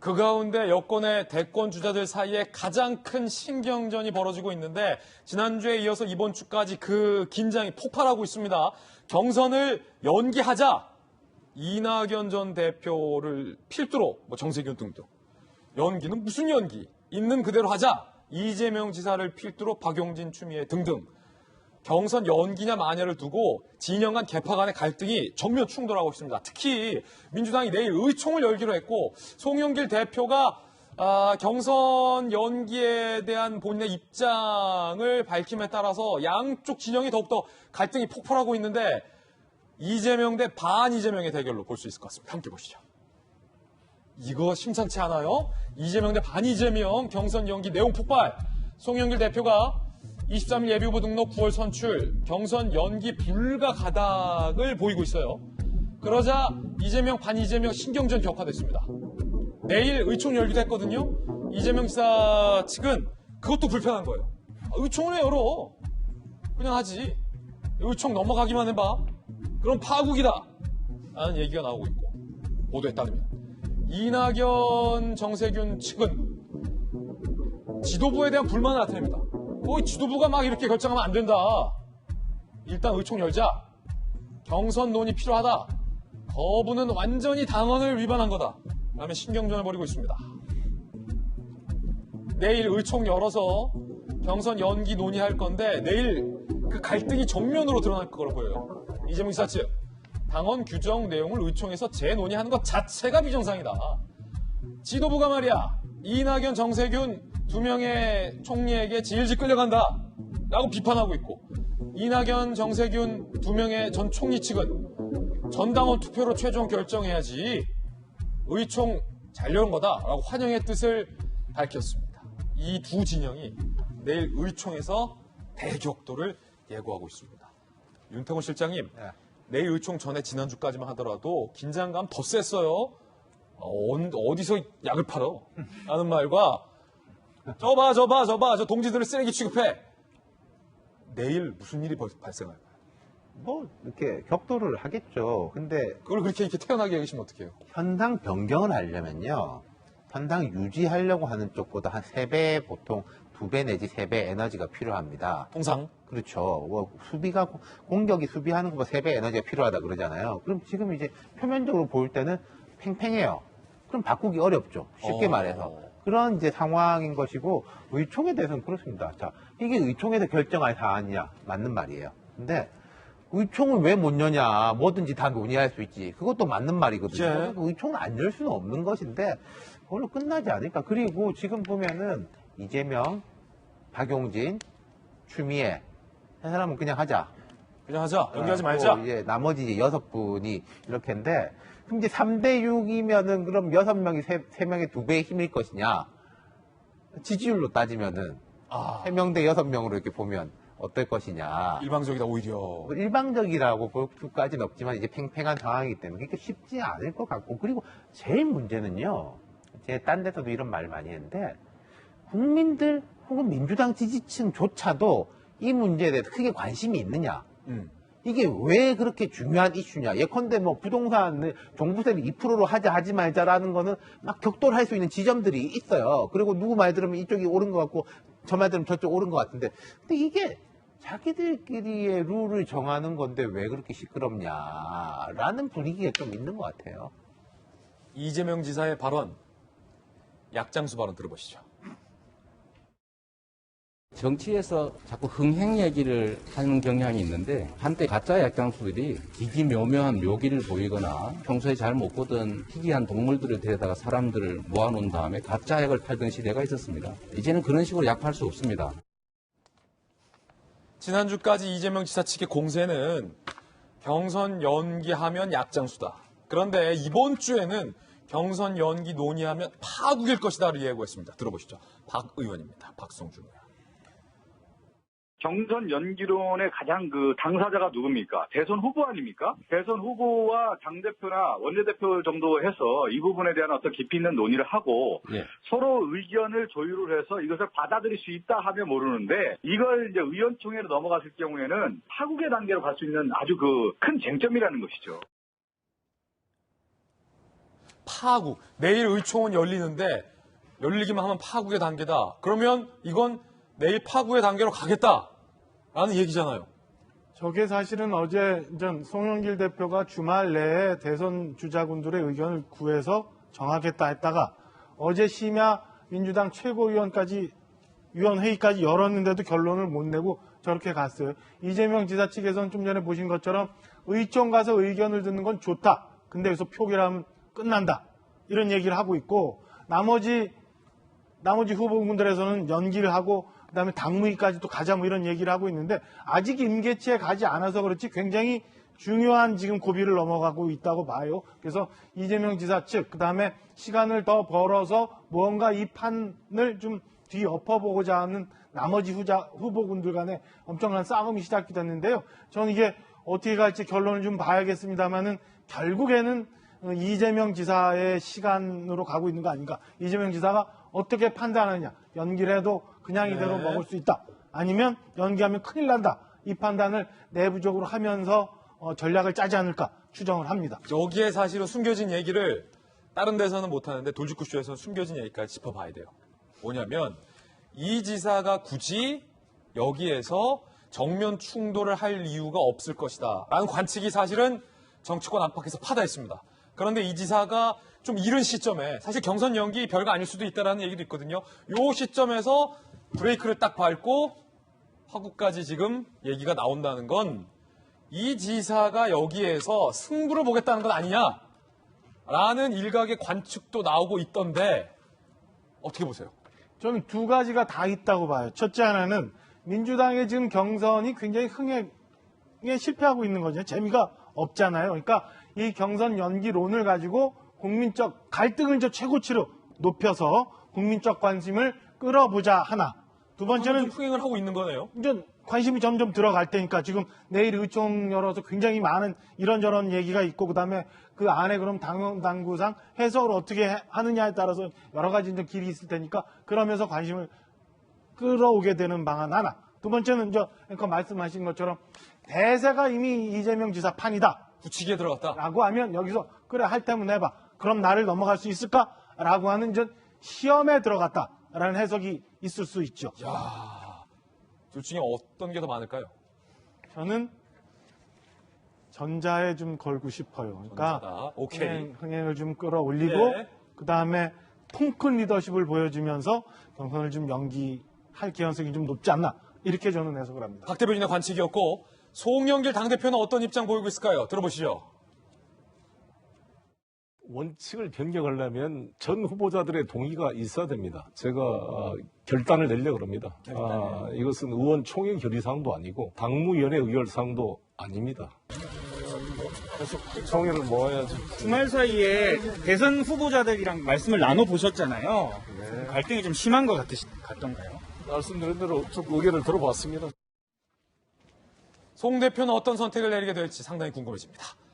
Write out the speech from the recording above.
그 가운데 여권의 대권 주자들 사이에 가장 큰 신경전이 벌어지고 있는데 지난주에 이어서 이번 주까지 그 긴장이 폭발하고 있습니다. 경선을 연기하자. 이낙연 전 대표를 필두로 정세균 등등. 연기는 무슨 연기? 있는 그대로 하자. 이재명 지사를 필두로 박용진, 추미애 등등. 경선 연기냐 마냐를 두고 진영 간 개파 간의 갈등이 정면 충돌하고 있습니다. 특히 민주당이 내일 의총을 열기로 했고 송영길 대표가 경선 연기에 대한 본인의 입장을 밝힘에 따라서 양쪽 진영이 더욱더 갈등이 폭발하고 있는데 이재명 대 반 이재명의 대결로 볼 수 있을 것 같습니다. 함께 보시죠. 이거 심상치 않아요? 이재명 대 반 이재명 경선 연기 내용 폭발. 송영길 대표가 23일 예비후보 등록 9월 선출, 경선 연기 불가 가닥을 보이고 있어요. 그러자 이재명, 반 이재명 신경전 격화됐습니다. 내일 의총 열기도 했거든요. 이재명 지사 측은 그것도 불편한 거예요. 의총을 왜 열어? 그냥 하지. 의총 넘어가기만 해봐. 그럼 파국이다. 라는 얘기가 나오고 있고 보도에 따르면 이낙연, 정세균 측은 지도부에 대한 불만을 나타냅니다. 지도부가 막 이렇게 결정하면 안 된다. 일단 의총 열자. 경선 논의 필요하다. 거부는 완전히 당헌을 위반한 거다. 라며 신경전을 벌이고 있습니다. 내일 의총 열어서 경선 연기 논의할 건데 내일 그 갈등이 정면으로 드러날 거로 보여요. 이재명 지사 측 당헌 규정 내용을 의총에서 재논의하는 것 자체가 비정상이다. 지도부가 말이야 이낙연, 정세균 두 명의 총리에게 질질 끌려간다 라고 비판하고 있고 이낙연, 정세균 두 명의 전 총리 측은 전당원 투표로 최종 결정해야지 의총 잘 열은 거다 라고 환영의 뜻을 밝혔습니다. 이 두 진영이 내일 의총에서 대격돌을 예고하고 있습니다. 윤태곤 실장님, 내일 의총 전에 지난주까지만 하더라도 긴장감 더 셌어요. 어디서 약을 팔어? 라는 말과 저 동지들을 쓰레기 취급해. 내일 무슨 일이 발생할까요? 이렇게 격돌을 하겠죠. 근데 그걸 그렇게 이렇게 태연하게 얘기하시면 어떡해요? 현상 변경을 하려면요. 현상 유지하려고 하는 쪽보다 한 3배, 보통 2배 내지 3배 에너지가 필요합니다. 통상. 그렇죠. 공격이 수비하는 것보다 3배 에너지가 필요하다 그러잖아요. 그럼 지금 이제 표면적으로 볼 때는 팽팽해요. 그럼 바꾸기 어렵죠. 쉽게 말해서. 그런 이제 상황인 것이고, 의총에 대해서는 그렇습니다. 자, 이게 의총에서 결정할 사안이냐, 맞는 말이에요. 근데, 의총을 왜 못 여냐, 뭐든지 다 논의할 수 있지. 그것도 맞는 말이거든요. 예. 의총을 안 열 수는 없는 것인데, 그걸로 끝나지 않을까. 그리고 지금 보면은, 이재명, 박용진, 추미애, 한 사람은 그냥 하자. 연기하지 말자. 이제 나머지 이제 6분이 이렇게인데, 그럼 이제 3대 6이면은 그럼 6명이 3명의 2배의 힘일 것이냐? 지지율로 따지면은 3명 대 6명으로 이렇게 보면 어떨 것이냐? 일방적이다 오히려. 일방적이라고 볼 수까지는 없지만 이제 팽팽한 상황이기 때문에 그렇게 쉽지 않을 것 같고, 그리고 제일 문제는요. 제가 딴 데서도 이런 말 많이 했는데 국민들 혹은 민주당 지지층조차도 이 문제에 대해서 크게 관심이 있느냐? 이게 왜 그렇게 중요한 이슈냐? 예컨대 부동산 종부세를 2%로 하지 말자라는 거는 막 격돌할 수 있는 지점들이 있어요. 그리고 누구 말 들으면 이쪽이 옳은 것 같고 저 말 들으면 저쪽 옳은 것 같은데, 근데 이게 자기들끼리의 룰을 정하는 건데 왜 그렇게 시끄럽냐라는 분위기가 좀 있는 것 같아요. 이재명 지사의 발언, 약장수 발언 들어보시죠. 정치에서 자꾸 흥행 얘기를 하는 경향이 있는데 한때 가짜 약장수들이 기기묘묘한 묘기를 보이거나 평소에 잘 못 보던 희귀한 동물들을 데려다가 사람들을 모아놓은 다음에 가짜 약을 팔던 시대가 있었습니다. 이제는 그런 식으로 약 팔 수 없습니다. 지난주까지 이재명 지사 측의 공세는 경선 연기하면 약장수다. 그런데 이번 주에는 경선 연기 논의하면 파국일 것이다를 예고했습니다. 들어보시죠. 박 의원입니다. 박성준 의원. 경선 연기론의 가장 당사자가 누굽니까? 대선 후보 아닙니까? 대선 후보와 당대표나 원내대표 정도 해서 이 부분에 대한 어떤 깊이 있는 논의를 하고 서로 의견을 조율을 해서 이것을 받아들일 수 있다 하면 모르는데 이걸 이제 의원총회로 넘어갔을 경우에는 파국의 단계로 갈 수 있는 아주 큰 쟁점이라는 것이죠. 파국. 내일 의총은 열리는데 열리기만 하면 파국의 단계다. 그러면 이건 내일 파국의 단계로 가겠다라는 얘기잖아요. 저게 사실은 어제 송영길 대표가 주말 내에 대선 주자군들의 의견을 구해서 정하겠다 했다가 어제 심야 민주당 최고위원까지 위원회의까지 열었는데도 결론을 못 내고 저렇게 갔어요. 이재명 지사 측에서는 좀 전에 보신 것처럼 의총 가서 의견을 듣는 건 좋다. 근데 여기서 표결하면 끝난다. 이런 얘기를 하고 있고 나머지 후보군들에서는 연기를 하고 그다음에 당무위까지도 가자 뭐 이런 얘기를 하고 있는데 아직 임계치에 가지 않아서 그렇지 굉장히 중요한 지금 고비를 넘어가고 있다고 봐요. 그래서 이재명 지사 측 그다음에 시간을 더 벌어서 무언가 이 판을 좀 뒤엎어보고자 하는 나머지 후보군들 간에 엄청난 싸움이 시작이 됐는데요. 저는 이게 어떻게 갈지 결론을 좀 봐야겠습니다만은 결국에는 이재명 지사의 시간으로 가고 있는 거 아닌가. 이재명 지사가 어떻게 판단하느냐. 연기를 해도 그냥 이대로 먹을 수 있다. 아니면 연기하면 큰일 난다. 이 판단을 내부적으로 하면서 전략을 짜지 않을까 추정을 합니다. 여기에 사실은 숨겨진 얘기를 다른 데서는 못하는데 돌직구쇼에서는 숨겨진 얘기까지 짚어봐야 돼요. 뭐냐면 이 지사가 굳이 여기에서 정면 충돌을 할 이유가 없을 것이다 라는 관측이 사실은 정치권 안팎에서 파다했습니다. 그런데 이 지사가 좀 이른 시점에 사실 경선 연기 별거 아닐 수도 있다라는 얘기도 있거든요. 요 시점에서 브레이크를 딱 밟고 화구까지 지금 얘기가 나온다는 건 이 지사가 여기에서 승부를 보겠다는 건 아니냐라는 일각의 관측도 나오고 있던데 어떻게 보세요? 저는 두 가지가 다 있다고 봐요. 첫째 하나는 민주당의 지금 경선이 굉장히 흥행에 실패하고 있는 거죠. 재미가 없잖아요. 그러니까 이 경선 연기론을 가지고 국민적 갈등을 최고치로 높여서 국민적 관심을 끌어보자 하나. 두 번째는 흥행을 하고 있는 거네요. 이제 관심이 점점 들어갈 테니까 지금 내일 의총 열어서 굉장히 많은 이런저런 얘기가 있고 그다음에 그 안에 그럼 당구상 해석을 어떻게 하느냐에 따라서 여러 가지 이제 길이 있을 테니까 그러면서 관심을 끌어오게 되는 방안 하나. 두 번째는 앵커 말씀하신 것처럼 대세가 이미 이재명 지사 판이다. 굳히기에 들어갔다. 라고 하면 여기서 그래 할 때면 해봐. 그럼 나를 넘어갈 수 있을까? 라고 하는 시험에 들어갔다라는 해석이 있을 수 있죠. 둘 중에 어떤 게 더 많을까요? 저는 전자에 좀 걸고 싶어요. 그러니까 전자다. 오케이. 흥행을 좀 끌어올리고 예. 그다음에 통큰 리더십을 보여주면서 경선을 좀 연기할 개연성이 좀 높지 않나 이렇게 저는 해석을 합니다. 박 대변인의 관측이었고 송영길 당대표는 어떤 입장 보이고 있을까요? 들어보시죠. 원칙을 변경하려면 전 후보자들의 동의가 있어야 됩니다. 제가 결단을 내려고 합니다. 이것은 의원 총회 결의사항도 아니고 당무위원회 의결사항도 아닙니다. 계속 총회를 모아야지. 주말 사이에 대선 후보자들이랑 말씀을 나눠보셨잖아요. 갈등이 좀 심한 것 같던가요? 말씀드린 대로 쭉 의견을 들어봤습니다. 송 대표는 어떤 선택을 내리게 될지 상당히 궁금해집니다.